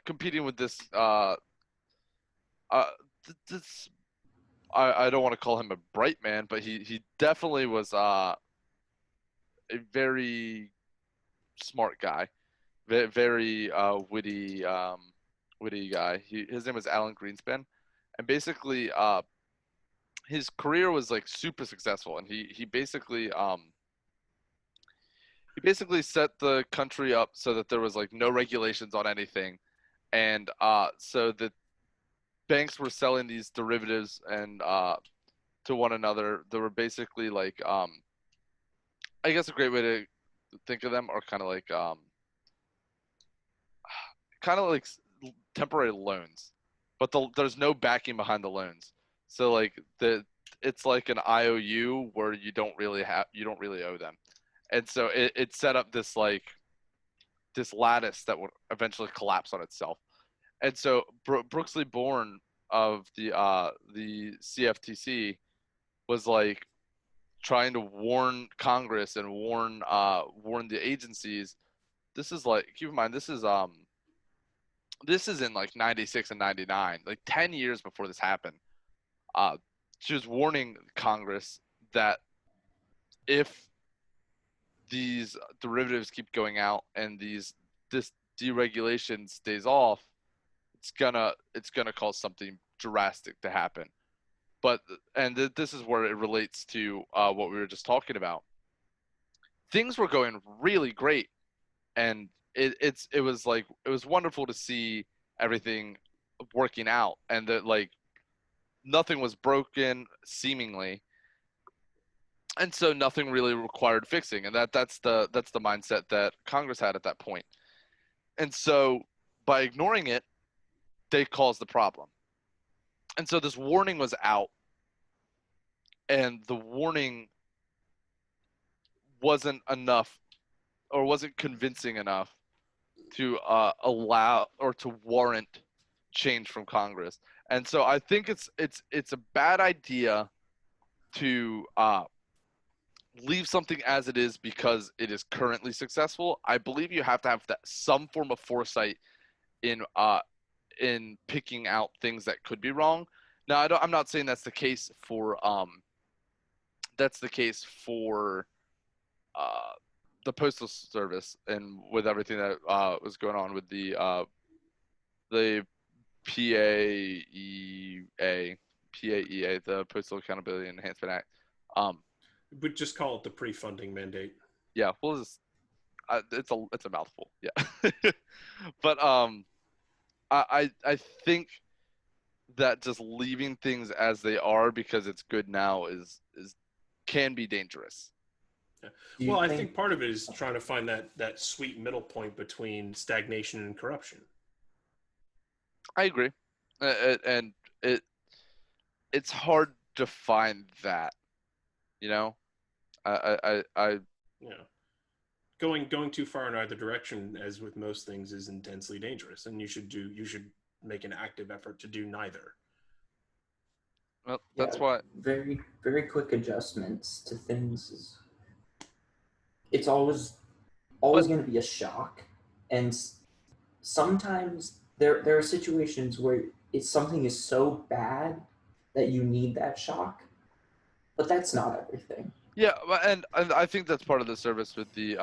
competing with this this I don't want to call him a bright man, but he definitely was a very smart guy, very witty guy. His name was Alan Greenspan, and basically his career was like super successful, and he basically set the country up so that there was like no regulations on anything, and so that banks were selling these derivatives and to one another. They were basically like I guess a great way to think of them are kind of like temporary loans, but there's no backing behind the loans. So like it's like an IOU where you don't really owe them, and so it set up this lattice that would eventually collapse on itself. And so Brooksley Bourne of the CFTC was like trying to warn Congress and warn the agencies. This is like, keep in mind, this is in like 96 and 99, like 10 years before this happened. She was warning Congress that if these derivatives keep going out and this deregulation stays off, it's gonna cause something drastic to happen. But this is where it relates to what we were just talking about. Things were going really great, and it was wonderful to see everything working out, and that like nothing was broken seemingly, and so nothing really required fixing, and that's the mindset that Congress had at that point. And so by ignoring it, they caused the problem. And so this warning was out, and the warning wasn't enough, or wasn't convincing enough to allow or to warrant change from Congress. And so I think it's a bad idea to leave something as it is because it is currently successful. I believe you have to have some form of foresight in picking out things that could be wrong. Now, I'm not saying that's the case for the Postal Service, and with everything that was going on with the PAEA, the Postal Accountability Enhancement Act. But just call it the pre-funding mandate. Yeah, well, it's a mouthful. Yeah, but I think that just leaving things as they are because it's good now can be dangerous. Yeah. Well, I think part of it is trying to find that sweet middle point between stagnation and corruption. I agree, and it's hard to find that, you know. I Yeah. Going too far in either direction, as with most things, is intensely dangerous, and you should make an active effort to do neither. Well, that's why very, very quick adjustments to things it's always going to be a shock, and sometimes there are situations where something is so bad that you need that shock, but that's not everything. Yeah, and I think that's part of the service with the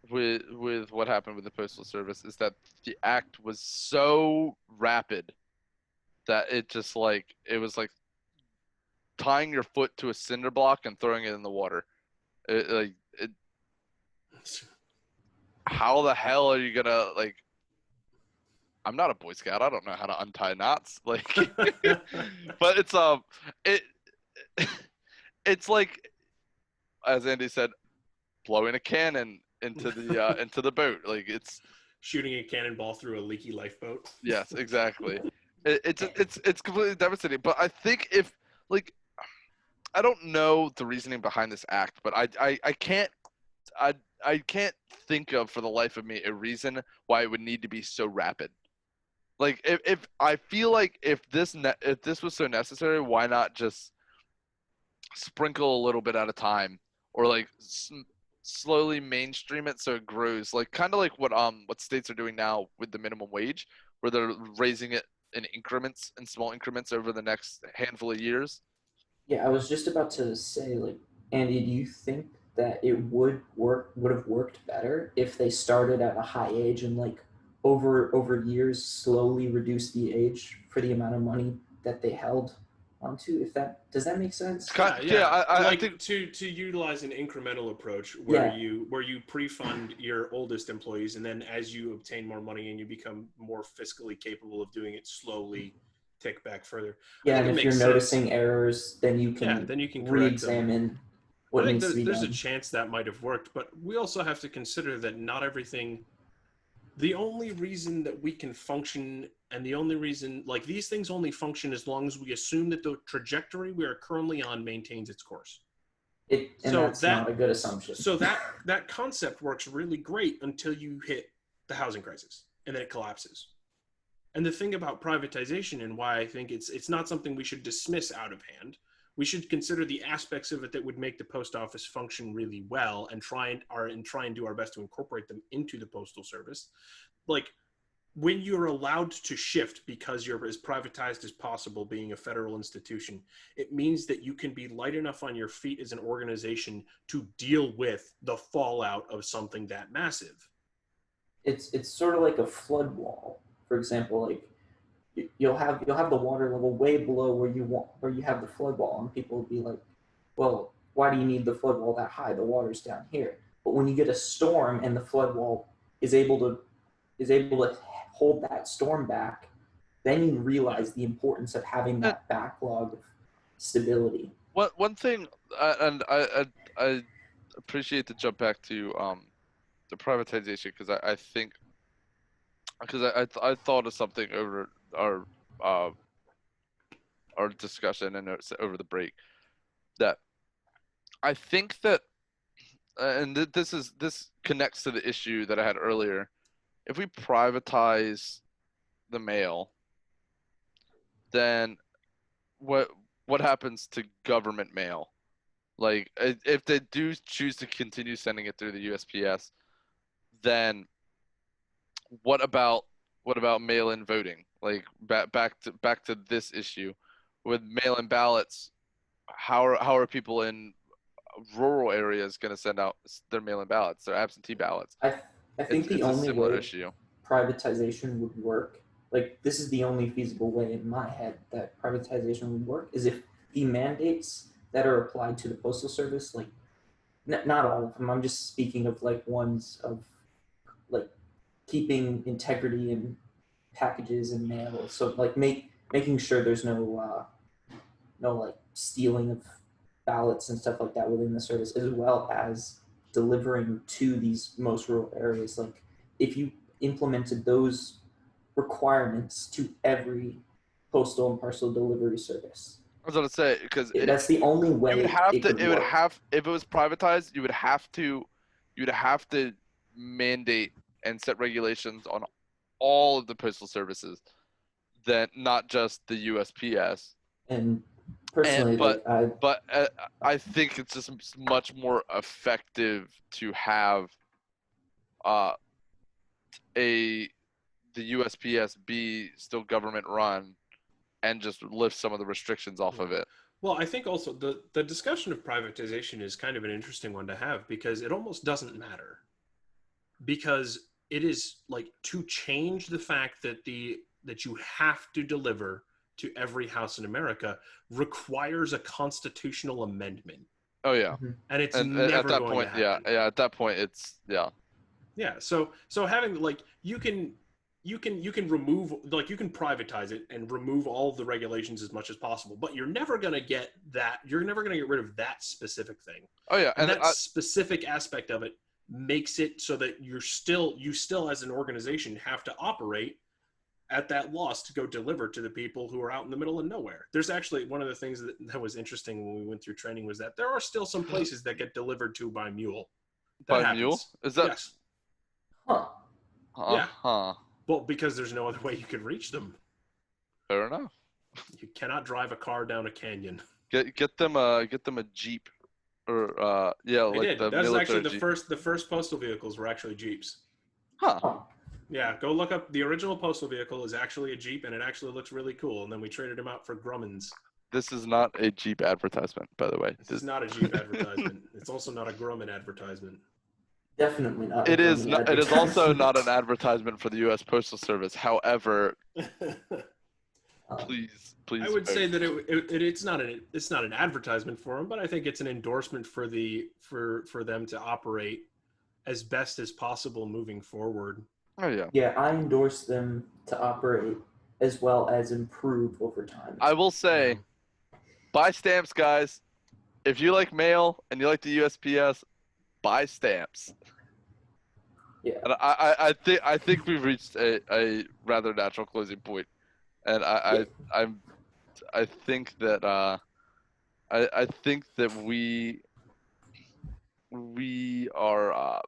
with what happened with the Postal Service, is that the act was so rapid that it was like tying your foot to a cinder block and throwing it in the water. How the hell are you gonna, like? I'm not a Boy Scout. I don't know how to untie knots. Like, but it's like, as Andy said, blowing a cannon into the boat. Like, it's shooting a cannonball through a leaky lifeboat. Yes, exactly. It's completely devastating. But I think I don't know the reasoning behind this act, but I can't think of, for the life of me, a reason why it would need to be so rapid. Like, if I feel like if this was so necessary, why not just sprinkle a little bit at a time, or like slowly mainstream it so it grows, like kind of like what states are doing now with the minimum wage, where they're raising it in small increments over the next handful of years. Yeah, I was just about to say, like, Andy, do you think that it would have worked better if they started at a high age and, like, over years slowly reduced the age for the amount of money that they held onto? Does that make sense? I think to utilize an incremental approach where you pre-fund your oldest employees, and then as you obtain more money and you become more fiscally capable of doing it, slowly tick back further. Yeah, and if you're noticing errors, then you can re-examine what needs to be done. There's a chance that might have worked, but we also have to consider that not everything. The only reason that we can function, and the only reason, like, these things only function as long as we assume that the trajectory we are currently on maintains its course. That's not a good assumption. So that concept works really great until you hit the housing crisis, and then it collapses. And the thing about privatization, and why I think it's not something we should dismiss out of hand, we should consider the aspects of it that would make the post office function really well, and try and do our best to incorporate them into the Postal Service. Like, when you're allowed to shift because you're as privatized as possible, being a federal institution, it means that you can be light enough on your feet as an organization to deal with the fallout of something that massive. It's sort of like a flood wall. For example, like, you'll have the water level way below where you have the flood wall, and people will be like, well, why do you need the flood wall that high? The water's down here. But when you get a storm and the flood wall is able to hold that storm back, then you realize the importance of having that backlog of stability. One thing, and I appreciate the jump back to the privatization, because I think, because I thought of something over uh, our discussion and over the break, that I think that, and this connects to the issue that I had earlier. If we privatize the mail, then what happens to government mail? Like, if they do choose to continue sending it through the USPS, then what about mail-in voting? Like, back to this issue with mail-in ballots. How are people in rural areas going to send out their mail-in ballots, their absentee ballots? I think the it's a only similar way issue. privatization would work, like this is the only feasible way in my head that privatization would work, is if the mandates that are applied to the postal service, like not all of them, I'm just speaking of like ones of like keeping integrity in packages and mail, so like making sure there's no like stealing of ballots and stuff like that within the service, as well as delivering to these most rural areas. Like if you implemented those requirements to every postal and parcel delivery service, I was going to say, because that's the only way you would have it to. could It would work. have, if it was privatized, you would have to mandate and set regulations on all of the postal services, that not just the USPS. And personally, But I think it's just much more effective to have the USPS be still government run and just lift some of the restrictions off of it. Well, I think also the discussion of privatization is kind of an interesting one to have, because it almost doesn't matter, because it is like, to change the fact that that you have to deliver to every house in America requires a constitutional amendment. Oh yeah. Mhm. And it's And never at that going point, to happen. yeah, at that point, it's Yeah. So having, like, you can remove, like, you can privatize it and remove all of the regulations as much as possible, but you're never going to get that. You're never going to get rid of that specific thing. Oh yeah, And that specific aspect of it makes it so that you still as an organization have to operate at that loss to go deliver to the people who are out in the middle of nowhere. There's actually one of the things that was interesting when we went through training was that there are still some places that get delivered to by mule. That by happens. mule. Is that? Yes. Huh. Yeah. Huh. Well, because there's no other way you could reach them. Fair enough. You cannot drive a car down a canyon. Get them a Jeep, or yeah, They like did. the That was military actually Jeep. the first postal vehicles were actually Jeeps. Huh. Huh. Yeah, go look up the original postal vehicle is actually a Jeep, and it actually looks really cool. And then we traded them out for Grummins. This is not a Jeep advertisement, by the way. This is not a Jeep advertisement. It's also not a Grumman advertisement. Definitely not. It is not. It is also not an advertisement. advertisement for the U.S. Postal Service. However, please. I would say that it's not an advertisement for them, but I think it's an endorsement for them to operate as best as possible moving forward. Oh yeah. Yeah, I endorse them to operate as well as improve over time. I will say, buy stamps, guys. If you like mail and you like the USPS, buy stamps. Yeah. And I think we've reached a rather natural closing point, and I think that I think that we are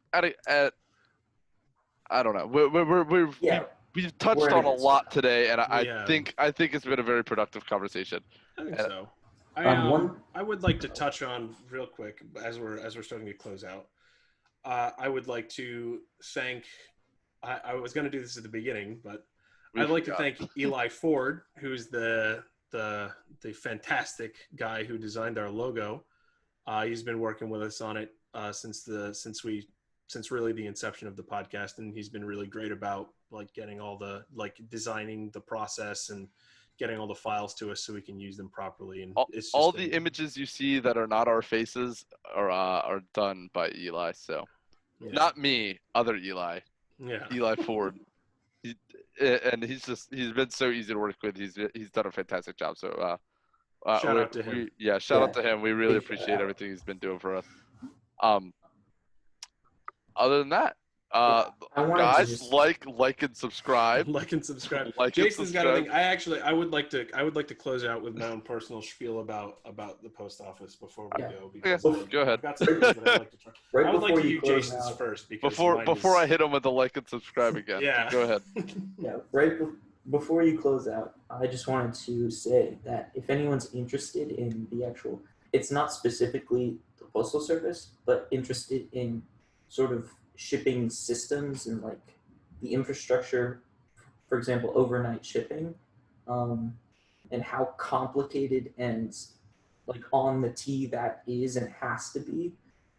at I don't know. We've touched We're at a on a good lot spot. today, and We I have. think it's been a very productive conversation. I think And- so. One- I would like to touch on real quick as we're starting to close out. I would like to thank. I was going to do this at the beginning, but I'd like to thank Eli Ford, who's the fantastic guy who designed our logo. He's been working with us on it since we since really the inception of the podcast, and he's been really great about like getting all the like designing the process and getting all the files to us so we can use them properly. And it's just all the images you see that are not our faces are done by Eli. So not me, other Eli. Yeah. Eli Ford. And he's been so easy to work with. He's done a fantastic job. So shout out to him. Shout out to him. We really appreciate everything he's been doing for us. Other than that, guys, like and subscribe. Like and subscribe. Like Jason's and got a subscribe. thing. I would like to close out with my own personal spiel about the post office before we go. Because go ahead. I've got some things that I'd like to try. Right I would like to you do close Jason's out, first because before I hit him with the like and subscribe again. Yeah. Go ahead. Yeah, before you close out, I just wanted to say that if anyone's interested in the actual, it's not specifically the Postal Service, but interested in sort of shipping systems and like the infrastructure, for example, overnight shipping, and how complicated and like on the tee that is and has to be,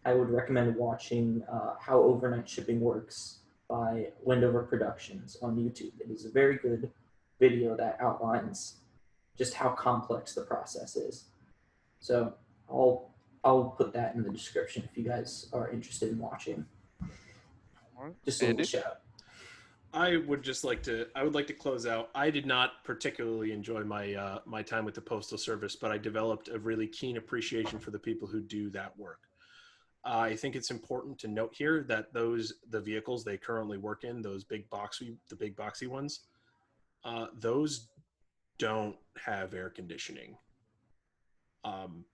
I would recommend watching How Overnight Shipping Works by Wendover Productions on YouTube. It is a very good video that outlines just how complex the process is. So I'll put that in the description if you guys are interested in watching. Just a little shout. I would like to close out. I did not particularly enjoy my my time with the Postal Service, but I developed a really keen appreciation for the people who do that work. I think it's important to note here that the vehicles they currently work in, the big boxy ones, those don't have air conditioning.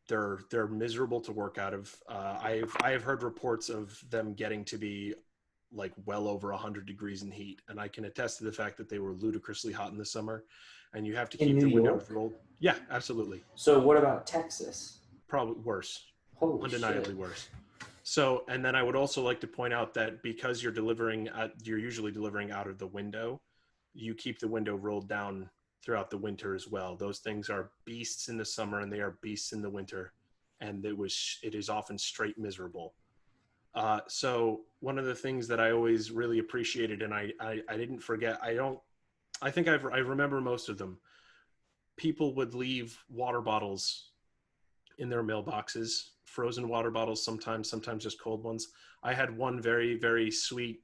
They're miserable to work out of. I have heard reports of them getting to be like well over 100 degrees in heat, and I can attest to the fact that they were ludicrously hot in the summer, and you have to keep the windows rolled. Yeah, absolutely. So what about Texas? Probably worse. Holy undeniably shit. Worse. So, and then I would also like to point out that because you're usually delivering out of the window, you keep the window rolled down throughout the winter as well. Those things are beasts in the summer and they are beasts in the winter, and it is often straight miserable. So one of the things that I always really appreciated, and I didn't forget, I think I remember most of them. People would leave water bottles in their mailboxes, frozen water bottles, sometimes just cold ones. I had one very, very sweet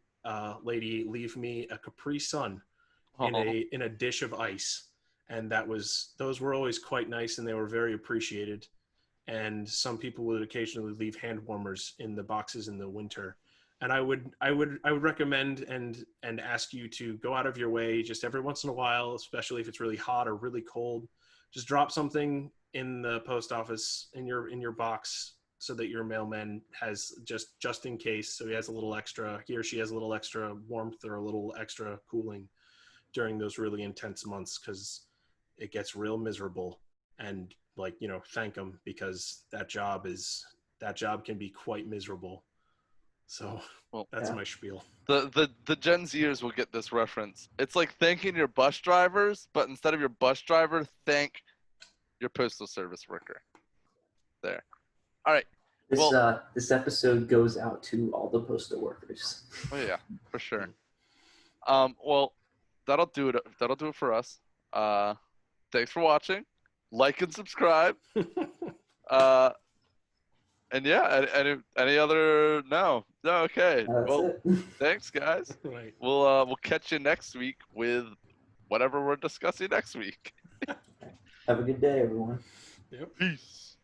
lady leave me a Capri Sun in a dish of ice. And those were always quite nice, and they were very appreciated. And some people would occasionally leave hand warmers in the boxes in the winter. And I would recommend and ask you to go out of your way just every once in a while, especially if it's really hot or really cold, just drop something in the post office in your box so that your mailman has just in case, so he or she has a little extra warmth or a little extra cooling during those really intense months, because it gets real miserable. And thank them, because that job can be quite miserable. So that's my spiel. The Gen Zers will get this reference. It's like thanking your bus drivers, but instead of your bus driver, thank your postal service worker. There. All right. This episode goes out to all the postal workers. Oh yeah, for sure. Well, that'll do it. That'll do it for us. Thanks for watching. Like and subscribe. And yeah, any other? No. Okay. Well, thanks, guys. Right. We'll catch you next week with whatever we're discussing next week. Have a good day, everyone. Yep. Peace.